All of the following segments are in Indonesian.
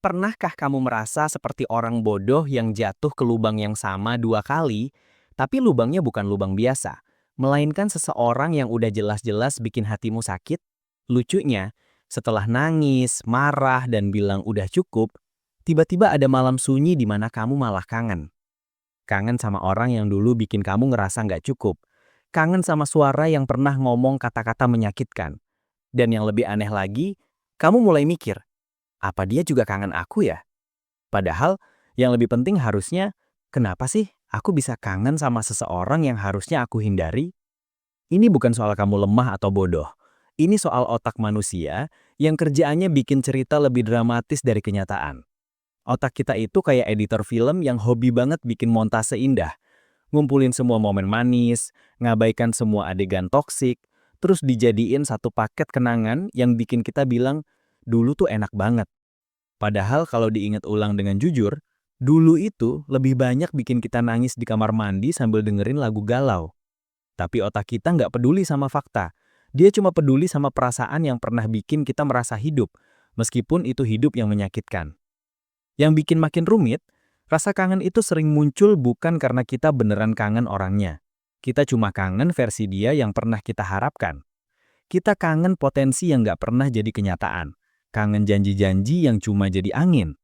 Pernahkah kamu merasa seperti orang bodoh yang jatuh ke lubang yang sama 2 kali, tapi lubangnya bukan lubang biasa, melainkan seseorang yang udah jelas-jelas bikin hatimu sakit? Lucunya, setelah nangis, marah, dan bilang udah cukup, tiba-tiba ada malam sunyi di mana kamu malah kangen. Kangen sama orang yang dulu bikin kamu ngerasa nggak cukup. Kangen sama suara yang pernah ngomong kata-kata menyakitkan. Dan yang lebih aneh lagi, kamu mulai mikir, apa dia juga kangen aku ya? Padahal yang lebih penting harusnya, kenapa sih aku bisa kangen sama seseorang yang harusnya aku hindari? Ini bukan soal kamu lemah atau bodoh. Ini soal otak manusia yang kerjaannya bikin cerita lebih dramatis dari kenyataan. Otak kita itu kayak editor film yang hobi banget bikin montase indah. Ngumpulin semua momen manis, ngabaikan semua adegan toksik, terus dijadiin satu paket kenangan yang bikin kita bilang, dulu tuh enak banget. Padahal kalau diingat ulang dengan jujur, dulu itu lebih banyak bikin kita nangis di kamar mandi sambil dengerin lagu galau. Tapi otak kita nggak peduli sama fakta. Dia cuma peduli sama perasaan yang pernah bikin kita merasa hidup, meskipun itu hidup yang menyakitkan. Yang bikin makin rumit, rasa kangen itu sering muncul bukan karena kita beneran kangen orangnya. Kita cuma kangen versi dia yang pernah kita harapkan. Kita kangen potensi yang nggak pernah jadi kenyataan. Kangen janji-janji yang cuma jadi angin.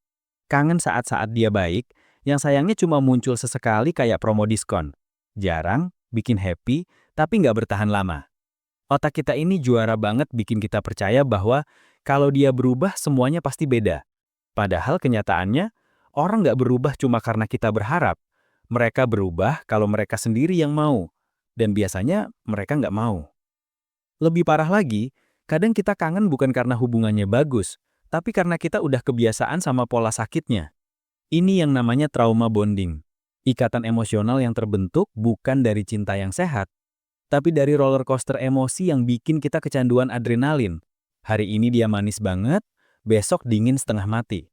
Kangen saat-saat dia baik, yang sayangnya cuma muncul sesekali kayak promo diskon. Jarang, bikin happy, tapi nggak bertahan lama. Otak kita ini juara banget bikin kita percaya bahwa kalau dia berubah semuanya pasti beda. Padahal kenyataannya, orang nggak berubah cuma karena kita berharap. Mereka berubah kalau mereka sendiri yang mau. Dan biasanya mereka nggak mau. Lebih parah lagi, kadang kita kangen bukan karena hubungannya bagus, tapi karena kita udah kebiasaan sama pola sakitnya. Ini yang namanya trauma bonding. Ikatan emosional yang terbentuk bukan dari cinta yang sehat, tapi dari roller coaster emosi yang bikin kita kecanduan adrenalin. Hari ini dia manis banget, besok dingin setengah mati.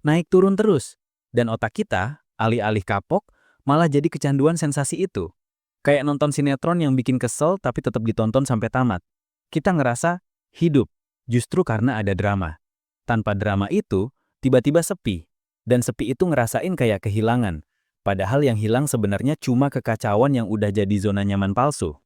Naik turun terus. Dan otak kita, alih-alih kapok, malah jadi kecanduan sensasi itu. Kayak nonton sinetron yang bikin kesel tapi tetap ditonton sampai tamat. Kita ngerasa hidup, justru karena ada drama. Tanpa drama itu, tiba-tiba sepi. Dan sepi itu ngerasain kayak kehilangan. Padahal yang hilang sebenarnya cuma kekacauan yang udah jadi zona nyaman palsu.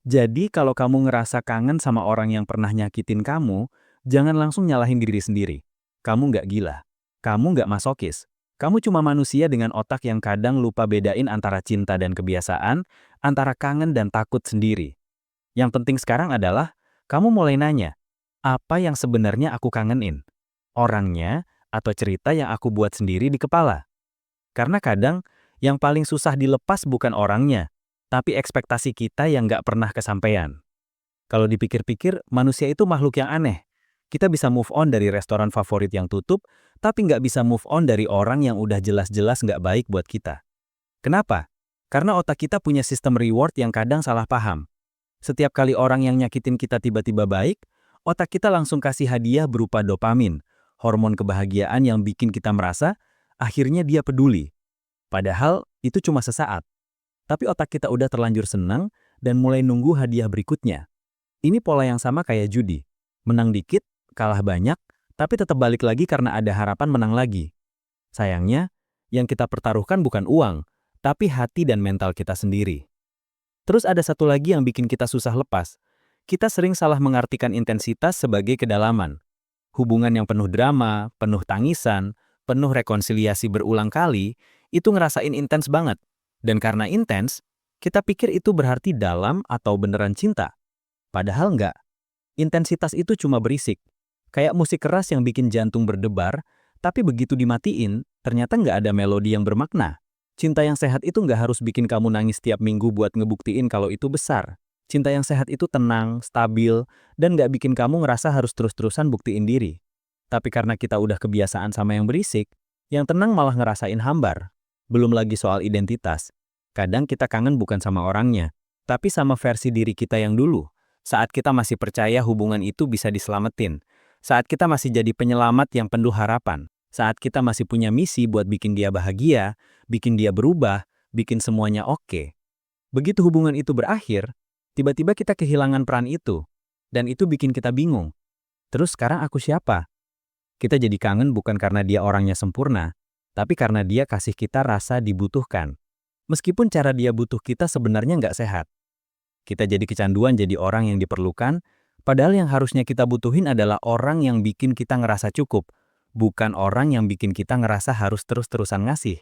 Jadi kalau kamu ngerasa kangen sama orang yang pernah nyakitin kamu, jangan langsung nyalahin diri sendiri. Kamu nggak gila. Kamu nggak masokis. Kamu cuma manusia dengan otak yang kadang lupa bedain antara cinta dan kebiasaan, antara kangen dan takut sendiri. Yang penting sekarang adalah, kamu mulai nanya, apa yang sebenarnya aku kangenin? Orangnya, atau cerita yang aku buat sendiri di kepala? Karena kadang, yang paling susah dilepas bukan orangnya, tapi ekspektasi kita yang nggak pernah kesampaian. Kalau dipikir-pikir, manusia itu makhluk yang aneh. Kita bisa move on dari restoran favorit yang tutup, tapi nggak bisa move on dari orang yang udah jelas-jelas nggak baik buat kita. Kenapa? Karena otak kita punya sistem reward yang kadang salah paham. Setiap kali orang yang nyakitin kita tiba-tiba baik, otak kita langsung kasih hadiah berupa dopamin, hormon kebahagiaan yang bikin kita merasa, akhirnya dia peduli. Padahal, itu cuma sesaat. Tapi otak kita udah terlanjur senang dan mulai nunggu hadiah berikutnya. Ini pola yang sama kayak judi. Menang dikit, kalah banyak, tapi tetap balik lagi karena ada harapan menang lagi. Sayangnya, yang kita pertaruhkan bukan uang, tapi hati dan mental kita sendiri. Terus ada satu lagi yang bikin kita susah lepas. Kita sering salah mengartikan intensitas sebagai kedalaman. Hubungan yang penuh drama, penuh tangisan, penuh rekonsiliasi berulang kali, itu ngerasain intens banget. Dan karena intens, kita pikir itu berarti dalam atau beneran cinta. Padahal enggak. Intensitas itu cuma berisik. Kayak musik keras yang bikin jantung berdebar, tapi begitu dimatiin, ternyata nggak ada melodi yang bermakna. Cinta yang sehat itu nggak harus bikin kamu nangis tiap minggu buat ngebuktiin kalau itu besar. Cinta yang sehat itu tenang, stabil, dan nggak bikin kamu ngerasa harus terus-terusan buktiin diri. Tapi karena kita udah kebiasaan sama yang berisik, yang tenang malah ngerasain hambar. Belum lagi soal identitas. Kadang kita kangen bukan sama orangnya, tapi sama versi diri kita yang dulu. Saat kita masih percaya hubungan itu bisa diselamatin. Saat kita masih jadi penyelamat yang penuh harapan. Saat kita masih punya misi buat bikin dia bahagia, bikin dia berubah, bikin semuanya oke. Begitu hubungan itu berakhir, tiba-tiba kita kehilangan peran itu. Dan itu bikin kita bingung. Terus sekarang aku siapa? Kita jadi kangen bukan karena dia orangnya sempurna, tapi karena dia kasih kita rasa dibutuhkan. Meskipun cara dia butuh kita sebenarnya nggak sehat. Kita jadi kecanduan jadi orang yang diperlukan, padahal yang harusnya kita butuhin adalah orang yang bikin kita ngerasa cukup, bukan orang yang bikin kita ngerasa harus terus-terusan ngasih.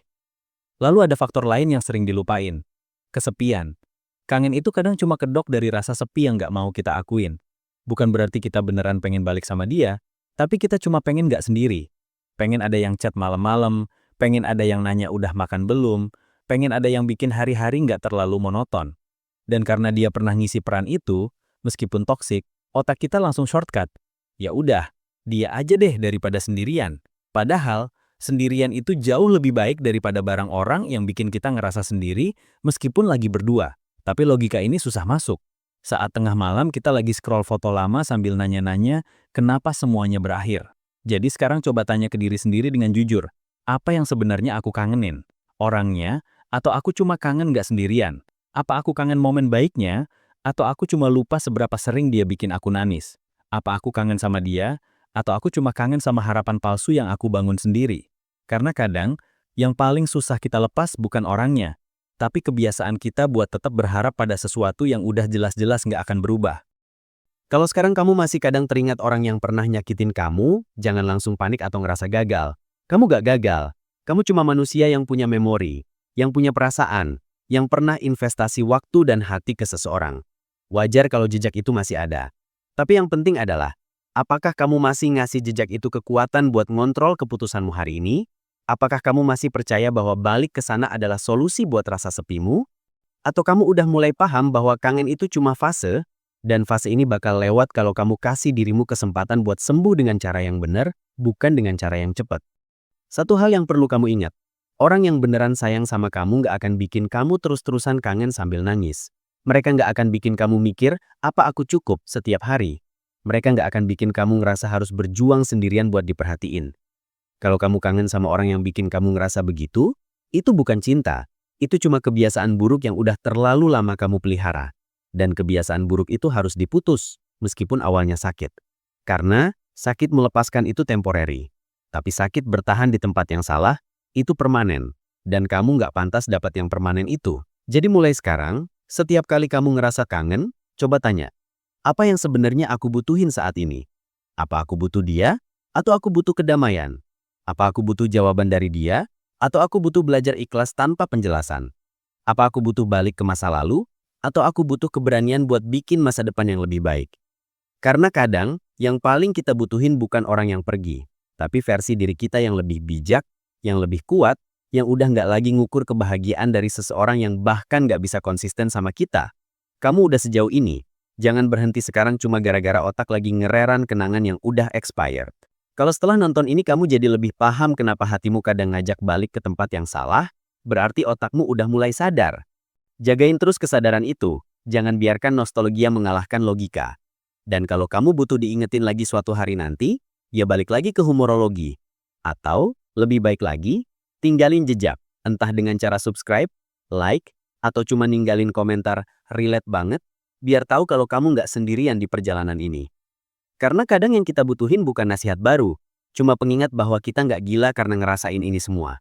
Lalu ada faktor lain yang sering dilupain. Kesepian. Kangen itu kadang cuma kedok dari rasa sepi yang nggak mau kita akuin. Bukan berarti kita beneran pengen balik sama dia, tapi kita cuma pengen nggak sendiri. Pengen ada yang chat malam-malam, pengen ada yang nanya udah makan belum, pengen ada yang bikin hari-hari nggak terlalu monoton. Dan karena dia pernah ngisi peran itu, meskipun toksik, otak kita langsung shortcut. Ya udah, dia aja deh daripada sendirian. Padahal, sendirian itu jauh lebih baik daripada barang orang yang bikin kita ngerasa sendiri meskipun lagi berdua. Tapi logika ini susah masuk. Saat tengah malam kita lagi scroll foto lama sambil nanya-nanya kenapa semuanya berakhir. Jadi sekarang coba tanya ke diri sendiri dengan jujur. Apa yang sebenarnya aku kangenin? Orangnya? Atau aku cuma kangen nggak sendirian? Apa aku kangen momen baiknya? Atau aku cuma lupa seberapa sering dia bikin aku nangis? Apa aku kangen sama dia? Atau aku cuma kangen sama harapan palsu yang aku bangun sendiri? Karena kadang, yang paling susah kita lepas bukan orangnya, tapi kebiasaan kita buat tetap berharap pada sesuatu yang udah jelas-jelas nggak akan berubah. Kalau sekarang kamu masih kadang teringat orang yang pernah nyakitin kamu, jangan langsung panik atau ngerasa gagal. Kamu gak gagal. Kamu cuma manusia yang punya memori, yang punya perasaan, yang pernah investasi waktu dan hati ke seseorang. Wajar kalau jejak itu masih ada. Tapi yang penting adalah, apakah kamu masih ngasih jejak itu kekuatan buat ngontrol keputusanmu hari ini? Apakah kamu masih percaya bahwa balik ke sana adalah solusi buat rasa sepimu? Atau kamu udah mulai paham bahwa kangen itu cuma fase, dan fase ini bakal lewat kalau kamu kasih dirimu kesempatan buat sembuh dengan cara yang benar, bukan dengan cara yang cepat. Satu hal yang perlu kamu ingat, orang yang beneran sayang sama kamu nggak akan bikin kamu terus-terusan kangen sambil nangis. Mereka nggak akan bikin kamu mikir, apa aku cukup setiap hari. Mereka nggak akan bikin kamu ngerasa harus berjuang sendirian buat diperhatiin. Kalau kamu kangen sama orang yang bikin kamu ngerasa begitu, itu bukan cinta. Itu cuma kebiasaan buruk yang udah terlalu lama kamu pelihara. Dan kebiasaan buruk itu harus diputus, meskipun awalnya sakit. Karena sakit melepaskan itu temporary. Tapi sakit bertahan di tempat yang salah, itu permanen. Dan kamu nggak pantas dapat yang permanen itu. Jadi mulai sekarang, setiap kali kamu ngerasa kangen, coba tanya, apa yang sebenarnya aku butuhin saat ini? Apa aku butuh dia? Atau aku butuh kedamaian? Apa aku butuh jawaban dari dia? Atau aku butuh belajar ikhlas tanpa penjelasan? Apa aku butuh balik ke masa lalu? Atau aku butuh keberanian buat bikin masa depan yang lebih baik? Karena kadang, yang paling kita butuhin bukan orang yang pergi, tapi versi diri kita yang lebih bijak, yang lebih kuat, yang udah nggak lagi ngukur kebahagiaan dari seseorang yang bahkan nggak bisa konsisten sama kita. Kamu udah sejauh ini, jangan berhenti sekarang cuma gara-gara otak lagi ngereran kenangan yang udah expired. Kalau setelah nonton ini kamu jadi lebih paham kenapa hatimu kadang ngajak balik ke tempat yang salah, berarti otakmu udah mulai sadar. Jagain terus kesadaran itu, jangan biarkan nostalgia mengalahkan logika. Dan kalau kamu butuh diingetin lagi suatu hari nanti, ya balik lagi ke humorologi. Atau, lebih baik lagi, tinggalin jejak, entah dengan cara subscribe, like, atau cuma ninggalin komentar relate banget, biar tahu kalau kamu nggak sendirian di perjalanan ini. Karena kadang yang kita butuhin bukan nasihat baru, cuma pengingat bahwa kita nggak gila karena ngerasain ini semua.